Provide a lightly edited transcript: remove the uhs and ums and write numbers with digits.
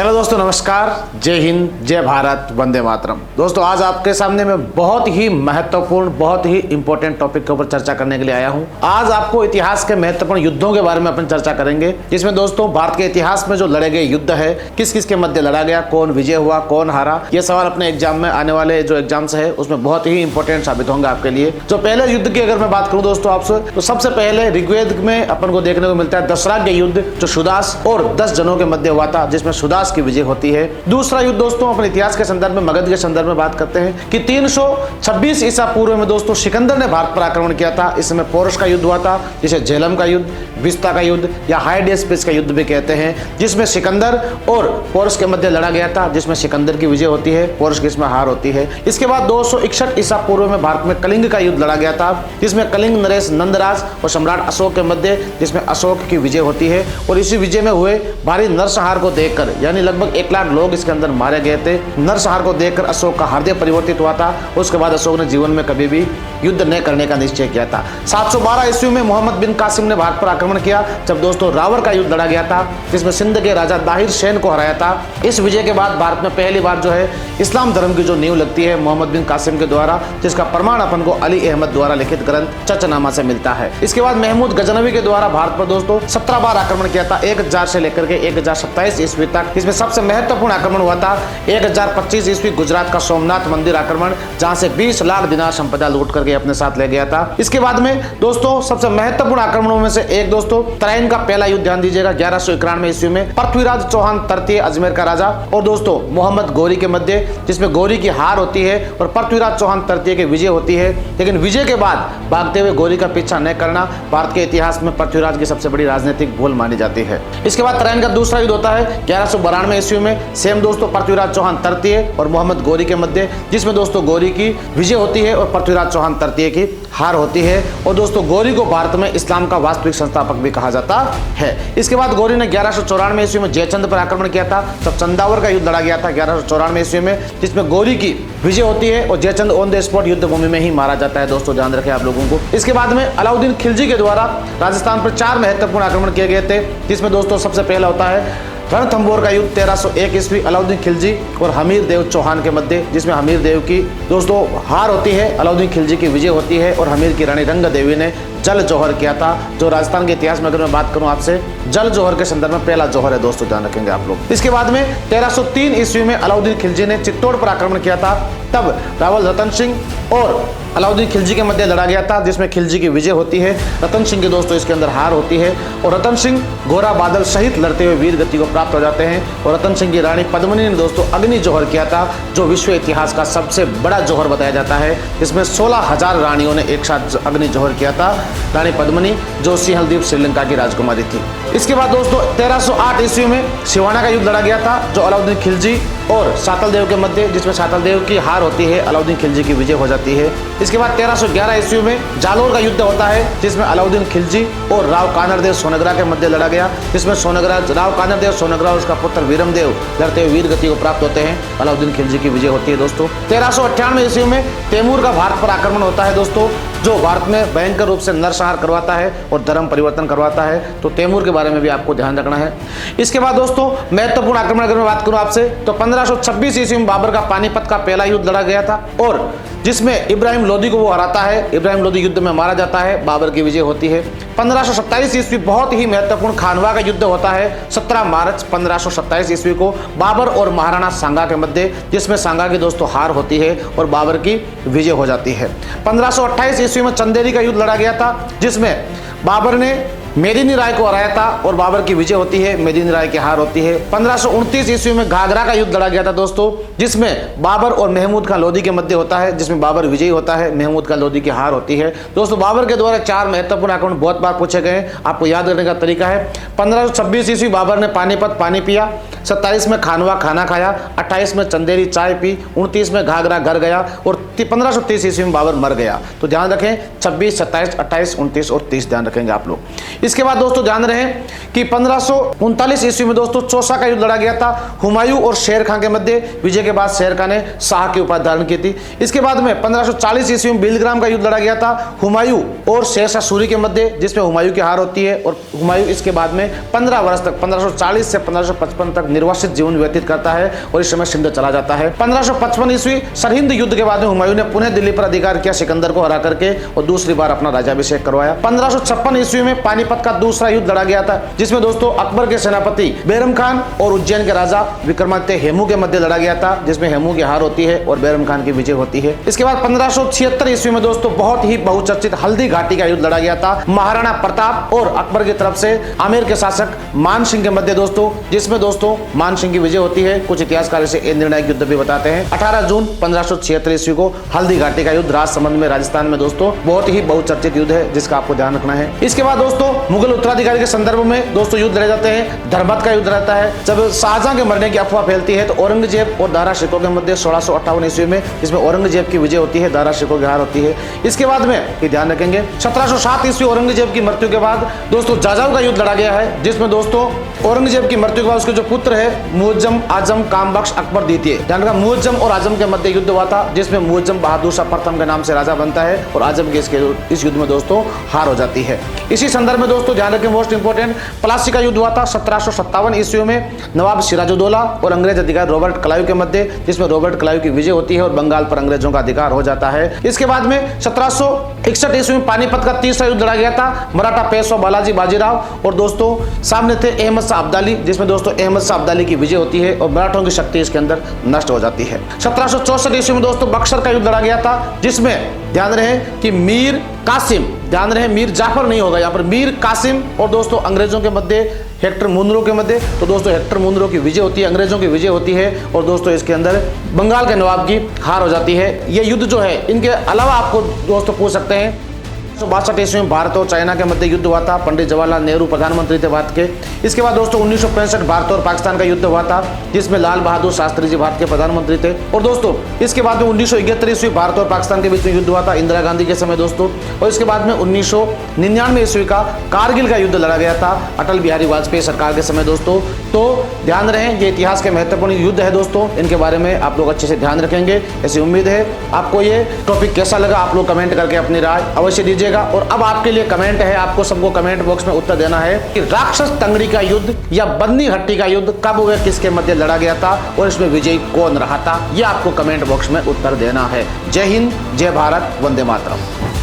Hello दोस्तों, नमस्कार, जय हिंद, जय भारत, वंदे मातरम। दोस्तों, आज आपके सामने मैं बहुत ही महत्वपूर्ण, बहुत ही इंपॉर्टेंट टॉपिक के ऊपर चर्चा करने के लिए आया हूं। आज आपको इतिहास के महत्वपूर्ण युद्धों के बारे में अपन चर्चा करेंगे, जिसमें दोस्तों भारत के इतिहास में जो लड़े गए युद्ध है, किस किस के मध्य लड़ा गया, कौन विजय हुआ, कौन हारा, ये सवाल अपने एग्जाम में आने वाले जो एग्जाम्स है उसमें बहुत ही इंपॉर्टेंट साबित होंगे आपके लिए। जो पहले युद्ध की अगर मैं बात करूं दोस्तों आपसे, तो सबसे पहले ऋग्वेद में अपन को देखने को मिलता है दशराग्य युद्ध, जो सुदास और 10 जनों के मध्य हुआ था, जिसमें सुदास की विजय होती है। दूसरा युद्ध दोस्तों अपने इतिहास के संदर्भ में, मगध के संदर्भ में बात करते हैं कि 326 ईसा पूर्व में दोस्तों सिकंदर ने भारत पर आक्रमण किया था। इस समय पोरस का युद्ध हुआ था, जिसे झेलम का युद्ध, विस्ता का युद्ध या हाइडेस्पिस का युद्ध भी कहते हैं, जिसमें सिकंदर और पोरस के मध्य लड़ा गया था, जिसमें सिकंदर की विजय होती है, पोरस की इसमें हार होती है। इसके बाद 261 ईसा पूर्व में भारत में कलिंग का युद्ध लड़ा गया था, जिसमें कलिंग नरेश नंदराज और सम्राट अशोक के मध्य, जिसमें अशोक की विजय होती है। और इसी विजय में हुए भारी नरसंहार को देखकर, यानी लगभग 1 लाख लोग इसके अंदर मारे गए थे। नरसंहार को देखकर अशोक का हृदय परिवर्तित हुआ था। उसके बाद अशोक ने जीवन में कभी भी युद्ध न करने का निश्चय किया था। 712 ईस्वी में मोहम्मद बिन कासिम ने भारत पर आक्रमण किया, जब दोस्तों रावर का युद्ध लड़ा गया था, जिसमें सिंध के राजा दाहिर सेन को हराया था। इस विजय के बाद भारत में पहली बार जो है इस्लाम धर्म की जो नींव लगती है मोहम्मद बिन कासिम के द्वारा, जिसका प्रमाण अपन को अली अहमद द्वारा लिखित ग्रंथ चचनामा से मिलता है। इसके बाद महमूद गजनवी के द्वारा भारत पर दोस्तों 17 बार आक्रमण किया था, 1000 से लेकर के 1027 ईस्वी तक। इसमें सबसे महत्वपूर्ण आक्रमण हुआ था 1025 ईस्वी गुजरात का सोमनाथ मंदिर आक्रमण, जहां से 20 लाख दिनार संपदा लूट करके अपने साथ ले गया था। इसके बाद में दोस्तों सबसे महत्वपूर्ण आक्रमणों में से एक दोस्तों तराइन का पहला युद्ध, ध्यान दीजिएगा, 1191 ईस्वी में पृथ्वीराज चौहान तृतीय अजमेर का राजा और दोस्तों मोहम्मद गौरी के मध्य, जिसमें गौरी की हार होती है और पृथ्वीराज चौहान तृतीय की विजय होती है। लेकिन विजय के बाद भागते हुए गौरी का पीछा न करना भारत के इतिहास में पृथ्वीराज की सबसे बड़ी राजनीतिक भूल मानी जाती है। इसके बाद तराइन का दूसरा युद्ध होता है 1192 ईस्वी में, सेम दोस्तों पृथ्वीराज चौहान तृतीय और मोहम्मद गौरी के मध्य, जिसमें दोस्तों गौरी की विजय होती है और पृथ्वीराज चौहान तृतीय की हार होती है। और दोस्तों गौरी को भारत में इस्लाम का वास्तविक संस्थापक भी कहा जाता है। इसके बाद गौरी ने 1194 ईस्वी में जयचंद पर आक्रमण किया था, तब चंदावर का युद्ध लड़ा गया था 1194 ईस्वी में, जिसमें गौरी की विजय होती है और जयचंद ऑन द स्पॉट युद्ध भूमि में ही मारा जाता है। दोस्तों ध्यान रखें आप लोगों को। इसके बाद में अलाउद्दीन खिलजी के द्वारा राजस्थान पर 4 महत्वपूर्ण आक्रमण किए गए थे, जिसमें दोस्तों सबसे पहला होता है रणथंबोर का युद्ध 1301 ईस्वी, अलाउद्दीन खिलजी और हमीर देव चौहान के मध्य, जिसमें हमीर देव की दोस्तों हार होती है, अलाउद्दीन खिलजी की विजय होती है और हमीर की रानी रंग देवी ने जल जौहर किया था, जो राजस्थान के इतिहास में अगर मैं बात करूं आपसे, जल जौहर के संदर्भ में पहला जौहर है दोस्तों, ध्यान रखेंगे आप लोग। इसके बाद में 1303 ईस्वी में अलाउद्दीन खिलजी ने चित्तौड़ पर आक्रमण किया था, तब रावल रतन सिंह और अलाउद्दीन खिलजी के मध्य लड़ा गया था, जिसमें खिलजी की विजय होती है, रतन सिंह की दोस्तों इसके अंदर हार होती है और रतन सिंह घोड़ा बादल सहित लड़ते हुए वीर गति को प्राप्त हो जाते हैं। और रतन सिंह की रानी पद्मिनी ने दोस्तों अग्नि जौहर किया था, जो विश्व इतिहास का सबसे बड़ा जौहर बताया जाता है। इसमें 16,000 रानियों ने एक साथ अग्नि जौहर किया था। रानी पद्मिनी जो सिंहलदीप श्रीलंका की राजकुमारी थी। इसके बाद दोस्तों 1308 ईस्वी में सिवाना का युद्ध लड़ा गया था, जो अलाउद्दीन खिलजी और सातल देव के मध्य, जिसमें सातल देव की हार होती है, अलाउद्दीन खिलजी की विजय हो जाती है। इसके बाद 1311 ईस्वी में जालोर का युद्ध होता है, जिसमें अलाउद्दीन खिलजी और राव कानरदेव सोनगरा के मध्य लड़ा गया, जिसमें राव कानरदेव सोनगरा और उसका पुत्र वीरमदेव लड़ते हुए वीर गति को प्राप्त होते हैं। अलाउद्दीन खिलजी की विजय होती है दोस्तों। 1398 ईस्वी में तैमूर का भारत पर आक्रमण होता है दोस्तों, जो भारत में भयंकर रूप से नरसंहार करवाता है और धर्म परिवर्तन करवाता है। तो तैमूर के बारे में भी आपको ध्यान रखना है। इसके बाद दोस्तों महत्वपूर्ण आक्रमण अगर मैं बात करूं आपसे, तो 1526 ईस्वी में बाबर का पानीपत का पहला युद्ध लड़ा गया था, और जिसमें इब्राहिम लोदी को वो हराता है, इब्राहिम लोदी युद्ध में मारा जाता है, बाबर की विजय होती है। 1527 ईस्वी बहुत ही महत्वपूर्ण खानवा का युद्ध होता है 17 मार्च 1527 ईस्वी को, बाबर और महाराणा सांगा के मध्य, जिसमें सांगा की दोस्तों हार होती है और बाबर की विजय हो जाती है। 1528 ईस्वी में चंदेरी का युद्ध लड़ा गया था, जिसमें बाबर ने मेदिनी राय को हराया था और बाबर की विजय होती है, मेदिनी राय की हार होती है। 1529 ईस्वी में घाघरा का युद्ध लड़ा गया था दोस्तों, जिसमें बाबर और महमूद खान लोदी के मध्य होता है, जिसमें बाबर विजयी होता है, महमूद खान लोदी की हार होती है। दोस्तों बाबर के द्वारा 4 महत्वपूर्ण आक्रमण बहुत बार पूछे गए हैं, आपको याद करने का तरीका है। 1526 ईस्वी बाबर ने पानीपत पानी पिया, 27 में खानवा खाना खाया, 28 में चंदेरी चाय पी, 29 में घाघरा घर गया और 1530 ईस्वी में बाबर मर गया। तो ध्यान रखें 26, 27, 28, 29 और 30 ध्यान रखेंगे आप लोग। इसके बाद दोस्तों ध्यान रहे कि 1539 ईस्वी में दोस्तों चौसा का युद्ध लड़ा गया था हुमायूं और शेर खान के मध्य। विजय के बाद शेर खान ने शाह की उपाधि धारण की थी। इसके बाद में 1540 ईस्वी में बिलग्राम का युद्ध लड़ा गया था हुमायूं और शेरशाह सूरी के मध्य, जिसमें हुमायूं की हार होती है और हुमायूं इसके बाद में 15 वर्ष तक 1540 से 1555 तक निर्वासित जीवन व्यतीत करता है और इस समय सिंध चला जाता है। 1555 ईस्वी सरहिंद युद्ध के बाद में हुमायूं ने पुनः दिल्ली पर अधिकार किया सिकंदर को हरा करके और दूसरी बार अपना राज्याभिषेक करवाया। 1556 ईस्वी में पानीपत का दूसरा युद्ध लड़ा गया था, जिसमें दोस्तों अकबर के सेनापति बैरम खान और उज्जैन के राजा विक्रमादित्य हेमू के मध्य लड़ा गया था, जिसमें हेमू की हार होती है और बैरम खान की विजय होती है। इसके बाद 1576 ईस्वी में दोस्तों बहुत ही बहुचर्चित हल्दी घाटी का युद्ध लड़ा गया था महाराणा प्रताप और अकबर की तरफ से आमेर के शासक मान सिंह के मध्य दोस्तों, जिसमें दोस्तों मान सिंह की विजय होती है। कुछ इतिहासकार इसे निर्णायक युद्ध भी बताते हैं। 18 जून 1576 ईस्वी को हल्दी घाटी का युद्ध राजसमंद में राजस्थान में दोस्तों बहुत ही बहुचर्चित युद्ध है, जिसका आपको ध्यान रखना है। इसके बाद दोस्तों मुगल उत्तराधिकारी के संदर्भ में दोस्तों युद्ध लड़े जाते हैं। धर्मत का युद्ध रहता है, जब शाहजहां के मरने की अफवाह फैलती है तो औरंगजेब और दारा शिकोह के मध्य 1658 ईस्वी में, जिसमें औरंगजेब की विजय होती है, दारा शिकोह की हार होती है। इसके बाद में ये ध्यान रखेंगे 1707 ईस्वी औरंगजेब की मृत्यु के बाद दोस्तों जाजाऊ का युद्ध लड़ा गया है, जिसमें दोस्तों औरंगजेब की मृत्यु के बाद उसके जो पुत्र है मुअज्जम आजम कामबख्श अकबर द्वितीय, ध्यान रखना मुअज्जम और आजम के मध्य युद्ध हुआ था, जिसमें मुअज्जम बहादुर शाह प्रथम के नाम से राजा बनता है और आजम के इस युद्ध में दोस्तों हार हो जाती है। इसी संदर्भ में दोस्तों ध्यान रखें मोस्ट इंपोर्टेंट प्लासी का युद्ध हुआ था 1757 ईस्वी में नवाब सिराजुद्दौला और अंग्रेज अधिकारी रॉबर्ट क्लाइव के मध्य, जिसमें रॉबर्ट क्लाइव की विजय होती है और बंगाल पर अंग्रेजों का अधिकार हो जाता है। इसके बाद में 1761 ईस्वी में पानीपत का तीसरा युद्ध लड़ा गया था मराठा पेशवा बालाजी बाजीराव और दोस्तों सामने थे अहमद शाह अब्दाली, जिसमें दोस्तों अहमद शाह अब्दाली की विजय होती है और मराठों की शक्ति इसके अंदर नष्ट हो जाती है। 1764 ईस्वी में दोस्तों बक्सर का युद्ध लड़ा गया था, जिसमें ध्यान रहे कि मीर कासिम, ध्यान रहे मीर जाफर नहीं होगा यहाँ पर, मीर कासिम और दोस्तों अंग्रेजों के मध्य हेक्टर मुनरो के मध्य, तो दोस्तों हेक्टर मुनरो की विजय होती है, अंग्रेजों की विजय होती है और दोस्तों इसके अंदर बंगाल के नवाब की हार हो जाती है। ये युद्ध जो है इनके अलावा आपको दोस्तों पूछ सकते हैं 1962 ईस्वी में भारत और चाइना के मध्य युद्ध हुआ था, पंडित जवाहरलाल नेहरू प्रधानमंत्री थे भारत के। इसके बाद दोस्तों 1965 भारत और पाकिस्तान का युद्ध हुआ था, जिसमें लाल बहादुर शास्त्री जी भारत के प्रधानमंत्री थे। और दोस्तों इसके बाद में 1971 ईस्वी भारत और पाकिस्तान के बीच में युद्ध हुआ था इंदिरा गांधी के समय दोस्तों। और इसके बाद में 1999 ईस्वी का कारगिल का युद्ध लड़ा गया था अटल बिहारी वाजपेयी सरकार के समय दोस्तों। तो ध्यान रहे ये इतिहास के महत्वपूर्ण युद्ध है दोस्तों, इनके बारे में आप लोग अच्छे से ध्यान रखेंगे। ऐसी उम्मीद है आपको ये टॉपिक कैसा लगा, आप लोग कमेंट करके अपनी राय अवश्य दीजिएगा। और अब आपके लिए कमेंट है, आपको सबको कमेंट बॉक्स में उत्तर देना है कि राक्षस तंगड़ी का युद्ध या बन्नी हट्टी का युद्ध कब व किसके मध्य लड़ा गया था और इसमें विजयी कौन रहा था, यह आपको कमेंट बॉक्स में उत्तर देना है। जय हिंद, जय भारत, वंदे मातरम।